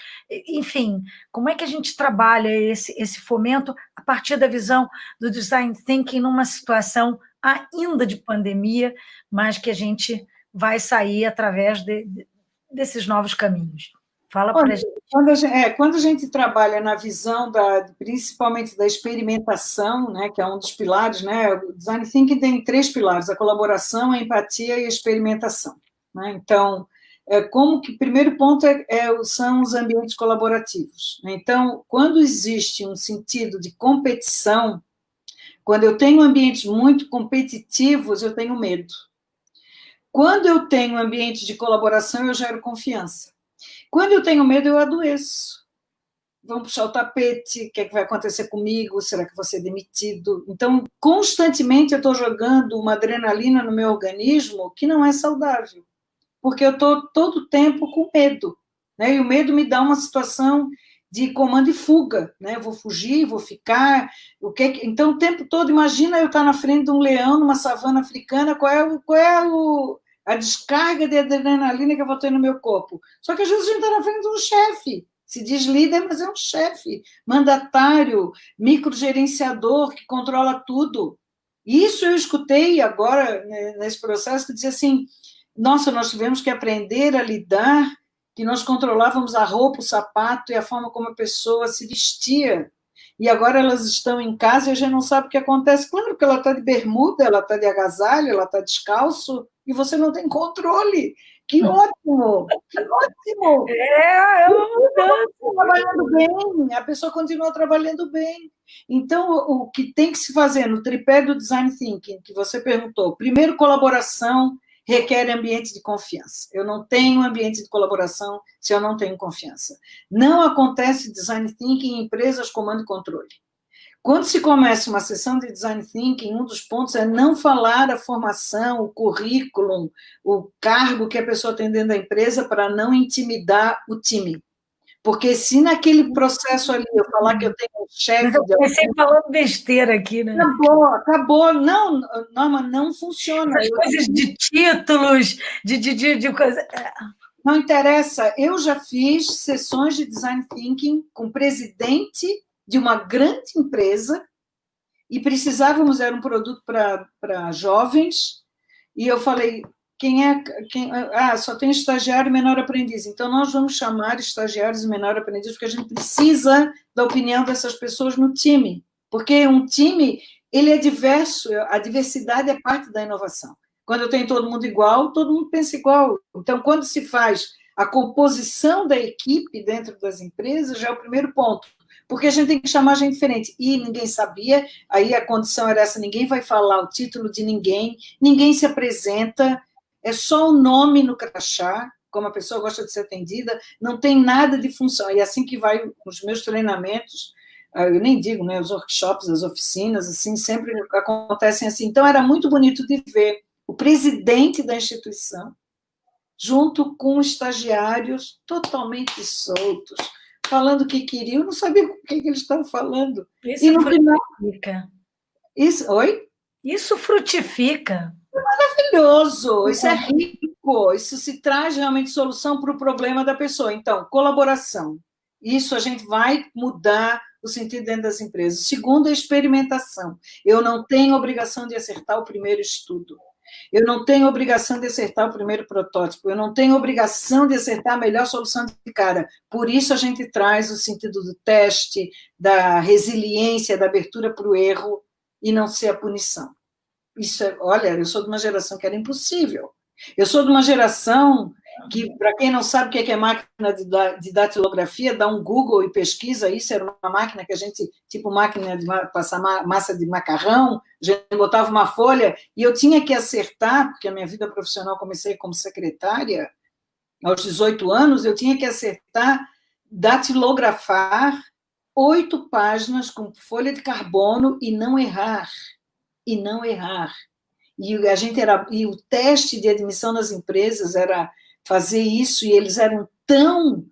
enfim, como é que a gente trabalha esse fomento a partir da visão do design thinking numa situação ainda de pandemia, mas que a gente vai sair através desses novos caminhos? Fala para a gente. Quando a gente trabalha na visão principalmente da experimentação, né, que é um dos pilares, né, o design thinking tem 3 pilares: a colaboração, a empatia e a experimentação. Né? Então, primeiro ponto são os ambientes colaborativos. Então, quando existe um sentido de competição, quando eu tenho ambientes muito competitivos, eu tenho medo. Quando eu tenho ambiente de colaboração, eu gero confiança. Quando eu tenho medo, eu adoeço. Vão puxar o tapete, o que é que vai acontecer comigo? Será que vou ser demitido? Então, constantemente eu estou jogando uma adrenalina no meu organismo que não é saudável, porque eu estou todo o tempo com medo, né? E o medo me dá uma situação de comando e fuga, né? Eu vou fugir, vou ficar... Então, o tempo todo, imagina eu estar na frente de um leão numa savana africana, qual é a descarga de adrenalina que eu vou ter no meu corpo? Só que às vezes a gente está na frente de um chefe, se diz líder, mas é um chefe, mandatário, microgerenciador, que controla tudo. Isso eu escutei agora, né, nesse processo, que dizia assim: nossa, nós tivemos que aprender a lidar, que nós controlávamos a roupa, o sapato e a forma como a pessoa se vestia, e agora elas estão em casa e a gente não sabe o que acontece. Claro que ela está de bermuda, ela está de agasalho, ela está descalço, e você não tem controle. Que ótimo! Que ótimo! É uma mudança. Trabalhando bem, a pessoa continua trabalhando bem. Então, o que tem que se fazer no tripé do design thinking, que você perguntou: primeiro, colaboração requer ambiente de confiança. Eu não tenho ambiente de colaboração se eu não tenho confiança. Não acontece design thinking em empresas comando e controle. Quando se começa uma sessão de design thinking, um dos pontos é não falar a formação, o currículo, o cargo que a pessoa tem dentro da empresa, para não intimidar o time. Porque se naquele processo ali eu falar que eu tenho um chefe... Mas eu comecei falando besteira aqui, né? Acabou. Não, Norma, não funciona. As coisas de títulos, de coisa... Não interessa. Eu já fiz sessões de design thinking com o presidente de uma grande empresa e precisávamos, era um produto para jovens, e eu falei: só tem estagiário e menor aprendiz, então nós vamos chamar estagiários e menor aprendiz, porque a gente precisa da opinião dessas pessoas no time, porque um time, ele é diverso, a diversidade é parte da inovação. Quando eu tenho todo mundo igual, todo mundo pensa igual. Então, quando se faz a composição da equipe dentro das empresas, já é o primeiro ponto, porque a gente tem que chamar gente diferente. E ninguém sabia, aí a condição era essa: ninguém vai falar o título de ninguém, ninguém se apresenta, é só o nome no crachá, como a pessoa gosta de ser atendida, não tem nada de função. E assim que vai os meus treinamentos, eu nem digo, né, os workshops, as oficinas, assim, sempre acontecem assim. Então, era muito bonito de ver o presidente da instituição, junto com estagiários totalmente soltos, falando o que queriam, eu não sabia com o que eles estavam falando. Isso frutifica. Oi? Isso frutifica. É maravilhoso, isso é rico, isso se traz realmente solução para o problema da pessoa. Então, colaboração. Isso a gente vai mudar o sentido dentro das empresas. Segundo, a experimentação. Eu não tenho obrigação de acertar o primeiro estudo. Eu não tenho obrigação de acertar o primeiro protótipo, eu não tenho obrigação de acertar a melhor solução de cara. Por isso a gente traz o sentido do teste, da resiliência, da abertura para o erro e não ser a punição. Olha, eu sou de uma geração que era impossível. Eu sou de uma geração que, para quem não sabe o que é máquina de datilografia, dá um Google e pesquisa isso, era uma máquina que a gente, tipo máquina de passar massa de macarrão, a gente botava uma folha, e eu tinha que acertar, porque a minha vida profissional comecei como secretária, aos 18 anos, eu tinha que acertar, datilografar 8 páginas com folha de carbono e não errar. E não errar. E o teste de admissão nas empresas era fazer isso, e eles eram tão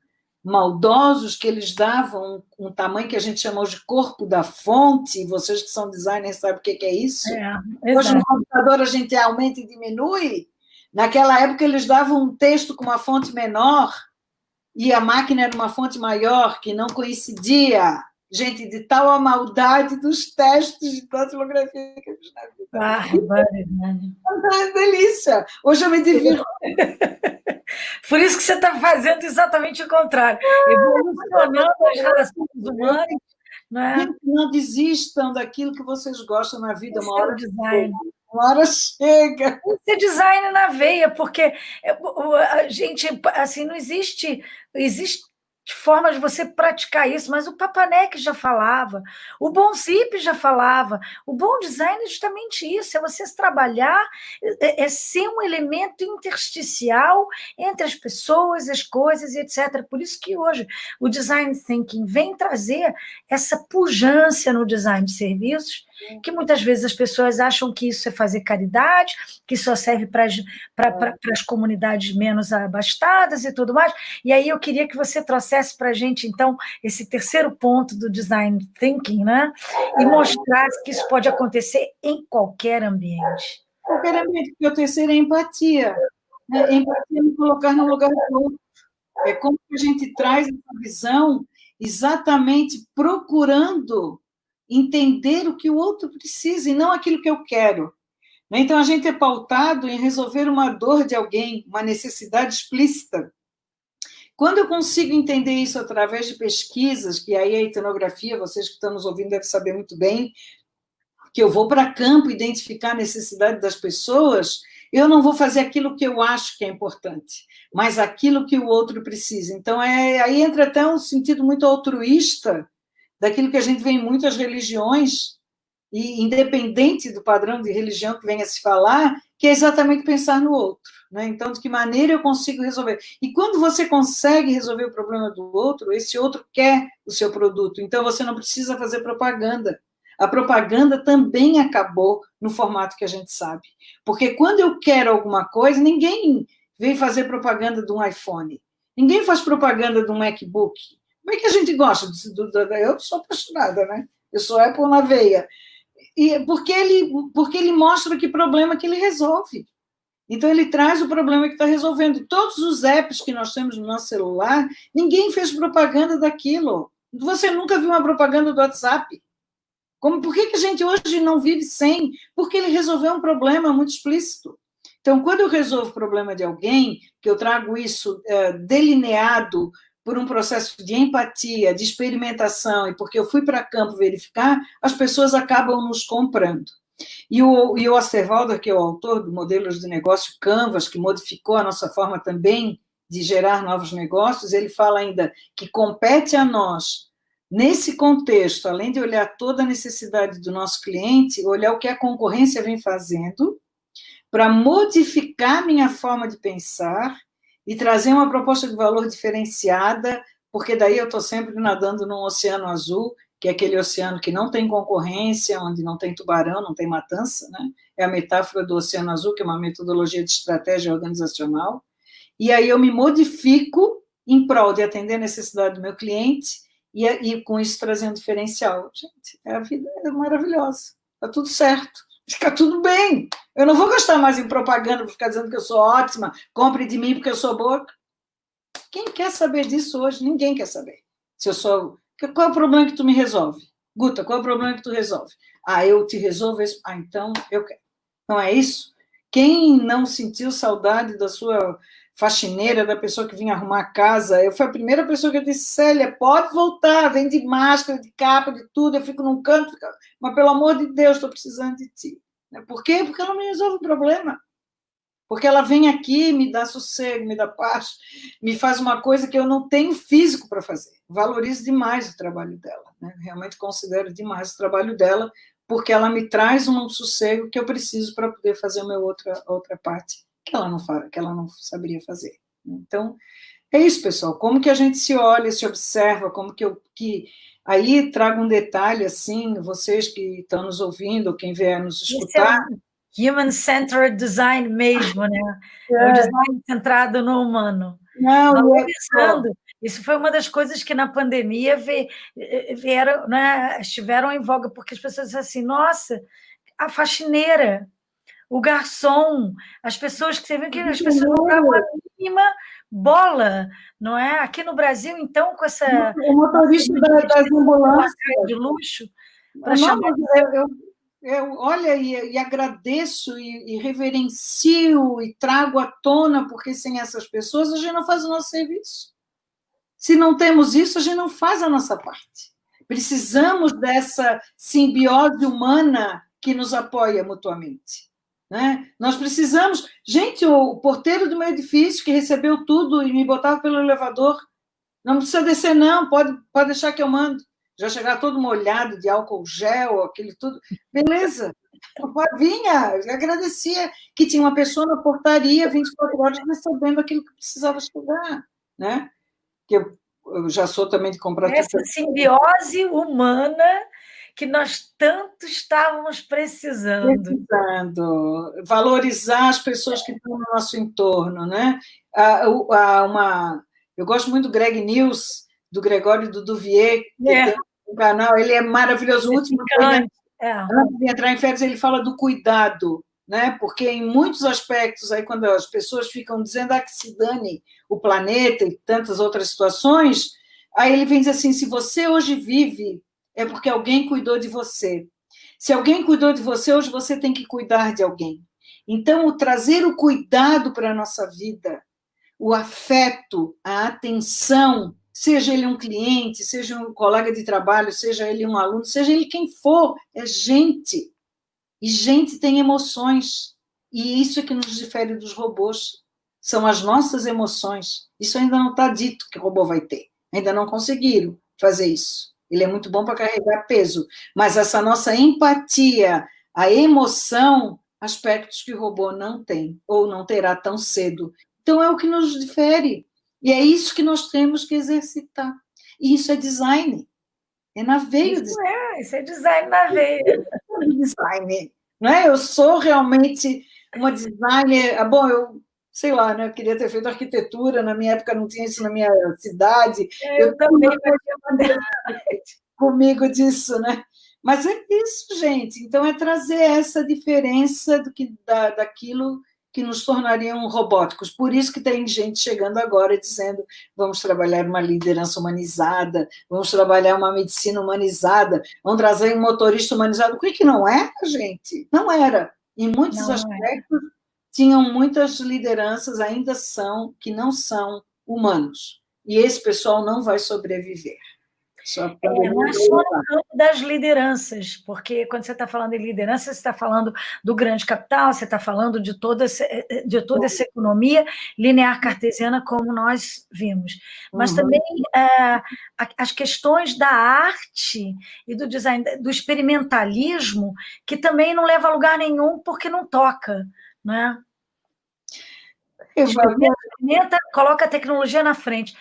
maldosos que eles davam um tamanho que a gente chamou de corpo da fonte. Vocês que são designers sabem o que é isso? Hoje no computador a gente aumenta e diminui. Naquela época eles davam um texto com uma fonte menor e a máquina era uma fonte maior que não coincidia. Gente, de tal a maldade dos testes de datilografia que eu fiz na vida. Barbaridade. É uma delícia. Hoje eu me divirto. Por isso que você está fazendo exatamente o contrário. Evolucionando as relações humanas. Não desistam daquilo que vocês gostam na vida. Uma hora chega. Ser design na veia, porque a gente, assim, não existe forma de você praticar isso, mas o Papanek já falava, o Bon Zip já falava, o bom design é justamente isso, é você trabalhar, é ser um elemento intersticial entre as pessoas, as coisas, etc. Por isso que hoje o Design Thinking vem trazer essa pujança no design de serviços, que muitas vezes as pessoas acham que isso é fazer caridade, que só serve para as comunidades menos abastadas e tudo mais. E aí eu queria que você trouxesse para a gente, então, esse terceiro ponto do Design Thinking, né? E mostrasse que isso pode acontecer em qualquer ambiente. Qualquer ambiente, porque o terceiro é empatia. Né? Empatia é me colocar no lugar do outro. É como que a gente traz essa visão exatamente procurando entender o que o outro precisa e não aquilo que eu quero. Então, a gente é pautado em resolver uma dor de alguém, uma necessidade explícita. Quando eu consigo entender isso através de pesquisas, que aí a etnografia, vocês que estão nos ouvindo devem saber muito bem, que eu vou para campo identificar a necessidade das pessoas, eu não vou fazer aquilo que eu acho que é importante, mas aquilo que o outro precisa. Então, aí entra até um sentido muito altruísta daquilo que a gente vê em muitas religiões, e independente do padrão de religião que venha a se falar, que é exatamente pensar no outro. Né? Então, de que maneira eu consigo resolver? E quando você consegue resolver o problema do outro, esse outro quer o seu produto, então você não precisa fazer propaganda. A propaganda também acabou no formato que a gente sabe. Porque quando eu quero alguma coisa, ninguém vem fazer propaganda de um iPhone, ninguém faz propaganda de um MacBook. Como é que a gente gosta? Eu sou apaixonada, né? Eu sou Apple na veia. E porque ele mostra que problema que ele resolve. Então, ele traz o problema que está resolvendo. Todos os apps que nós temos no nosso celular, ninguém fez propaganda daquilo. Você nunca viu uma propaganda do WhatsApp. Por que a gente hoje não vive sem? Porque ele resolveu um problema muito explícito. Então, quando eu resolvo o problema de alguém, que eu trago isso delineado por um processo de empatia, de experimentação, e porque eu fui para campo verificar, as pessoas acabam nos comprando. E o Osterwalder, que é o autor do Modelos de Negócio Canvas, que modificou a nossa forma também de gerar novos negócios, ele fala ainda que compete a nós, nesse contexto, além de olhar toda a necessidade do nosso cliente, olhar o que a concorrência vem fazendo para modificar minha forma de pensar e trazer uma proposta de valor diferenciada, porque daí eu estou sempre nadando num oceano azul, que é aquele oceano que não tem concorrência, onde não tem tubarão, não tem matança, né? É a metáfora do oceano azul, que é uma metodologia de estratégia organizacional. E aí eu me modifico em prol de atender a necessidade do meu cliente e com isso trazendo diferencial. Gente, a vida é maravilhosa, está tudo certo, fica tudo bem. Eu não vou gastar mais em propaganda para ficar dizendo que eu sou ótima, compre de mim porque eu sou boa. Quem quer saber disso hoje? Ninguém quer saber. Se eu sou... Qual é o problema que tu me resolve? Guta, qual é o problema que tu resolve? Eu te resolvo isso. Então, eu quero. Não é isso? Quem não sentiu saudade da sua faxineira, da pessoa que vinha arrumar a casa? Eu fui a primeira pessoa que eu disse, Célia, pode voltar, vem de máscara, de capa, de tudo, eu fico num canto, mas pelo amor de Deus, estou precisando de ti. Por quê? Porque ela me resolve o problema. porque ela vem aqui, me dá sossego, me dá paz, me faz uma coisa que eu não tenho físico para fazer. Valorizo demais o trabalho dela, né? Realmente considero demais o trabalho dela, porque ela me traz um sossego que eu preciso para poder fazer a minha outra parte, que ela não fala, que ela não saberia fazer. Então, é isso, pessoal. Como que a gente se olha, se observa, como que aí trago um detalhe assim, vocês que estão nos ouvindo, quem vier nos escutar. Human-centered design mesmo, né? É o design centrado no humano. Não, valorizando. Isso foi uma das coisas que na pandemia vieram, né, estiveram em voga, porque as pessoas disseram assim, nossa, a faxineira, o garçom, as pessoas que você viu que as pessoas não davam a mínima bola, não é? Aqui no Brasil, então, com essa... O motorista das ambulâncias de luxo, para chamar... Eu olha, e agradeço, e reverencio, e trago à tona, porque sem essas pessoas a gente não faz o nosso serviço. Se não temos isso, a gente não faz a nossa parte. Precisamos dessa simbiose humana que nos apoia mutuamente. Né? Nós precisamos... Gente, o porteiro do meu edifício, que recebeu tudo e me botava pelo elevador, não precisa descer, não, pode deixar que eu mando. Já chegar todo molhado de álcool gel, aquele tudo. Beleza, vinha, eu agradecia que tinha uma pessoa na portaria 24 horas recebendo aquilo que precisava chegar. Né? Que eu já sou também de comprar... Essa simbiose humana que nós tanto estávamos precisando. Valorizar as pessoas que estão no nosso entorno, né? Eu gosto muito do Greg News, do Gregório do Duvier, que tem um canal, ele é maravilhoso. O último, antes de entrar em férias, ele fala do cuidado, né? Porque em muitos aspectos, aí quando as pessoas ficam dizendo que se dane o planeta e tantas outras situações, aí ele vem dizer assim, se você hoje vive, é porque alguém cuidou de você. Se alguém cuidou de você, hoje você tem que cuidar de alguém. Então, trazer o cuidado para a nossa vida, o afeto, a atenção, seja ele um cliente, seja um colega de trabalho, seja ele um aluno, seja ele quem for, é gente. E gente tem emoções. E isso é que nos difere dos robôs. São as nossas emoções. Isso ainda não está dito que o robô vai ter. Ainda não conseguiram fazer isso. Ele é muito bom para carregar peso. Mas essa nossa empatia, a emoção, aspectos que o robô não tem, ou não terá tão cedo. Então, é o que nos difere. E é isso que nós temos que exercitar. E isso é design. É na veia. Isso é design na veia. Design. Não é? Eu sou realmente uma designer. Bom, eu sei lá, né? Eu queria ter feito arquitetura, na minha época não tinha isso na minha cidade. Eu também comigo disso, né? Mas é isso, gente. Então, é trazer essa diferença daquilo que nos tornariam robóticos. Por isso que tem gente chegando agora dizendo vamos trabalhar uma liderança humanizada, vamos trabalhar uma medicina humanizada, vamos trazer um motorista humanizado. O que não era, gente? Não era. Em muitos aspectos, tinham muitas lideranças, ainda são, que não são humanos. E esse pessoal não vai sobreviver. Não é só no campo das lideranças, porque quando você está falando em liderança, você está falando do grande capital, você está falando de toda essa economia linear cartesiana, como nós vimos. Mas também as questões da arte e do design, do experimentalismo, que também não leva a lugar nenhum porque não toca, não é? Experimenta, coloca a tecnologia na frente.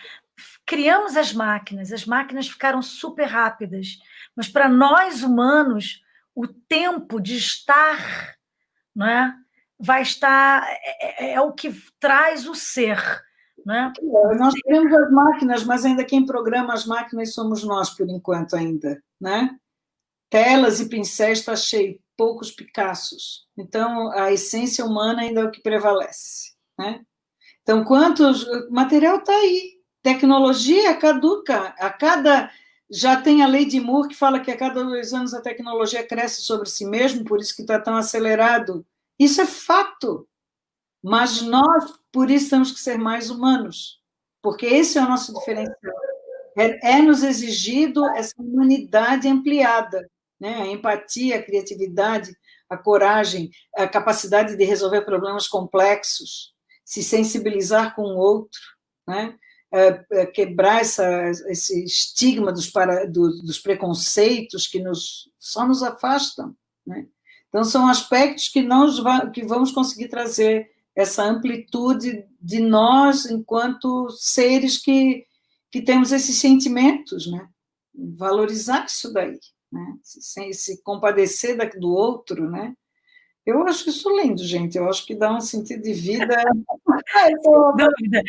Criamos as máquinas ficaram super rápidas, mas para nós humanos, o tempo de estar, não é? Vai estar, é o que traz o ser. Não é? Nós temos as máquinas, mas ainda quem programa as máquinas somos nós, por enquanto, ainda. Né? Telas e pincéis está cheio, poucos Picassos. Então, a essência humana ainda é o que prevalece. Né? Então, o material está aí. Tecnologia caduca. Já tem a lei de Moore que fala que a cada 2 anos a tecnologia cresce sobre si mesmo, por isso que está tão acelerado. Isso é fato. Mas nós, por isso, temos que ser mais humanos, porque esse é o nosso diferencial. É nos exigido essa humanidade ampliada, né? A empatia, a criatividade, a coragem, a capacidade de resolver problemas complexos, se sensibilizar com o outro, né? Quebrar esse estigma dos preconceitos que só nos afastam, né? Então, são aspectos que vamos conseguir trazer essa amplitude de nós enquanto seres que temos esses sentimentos, né? Valorizar isso daí, né? Se compadecer do outro, né? Eu acho isso lindo, gente. Eu acho que dá um sentido de vida. Sem dúvida.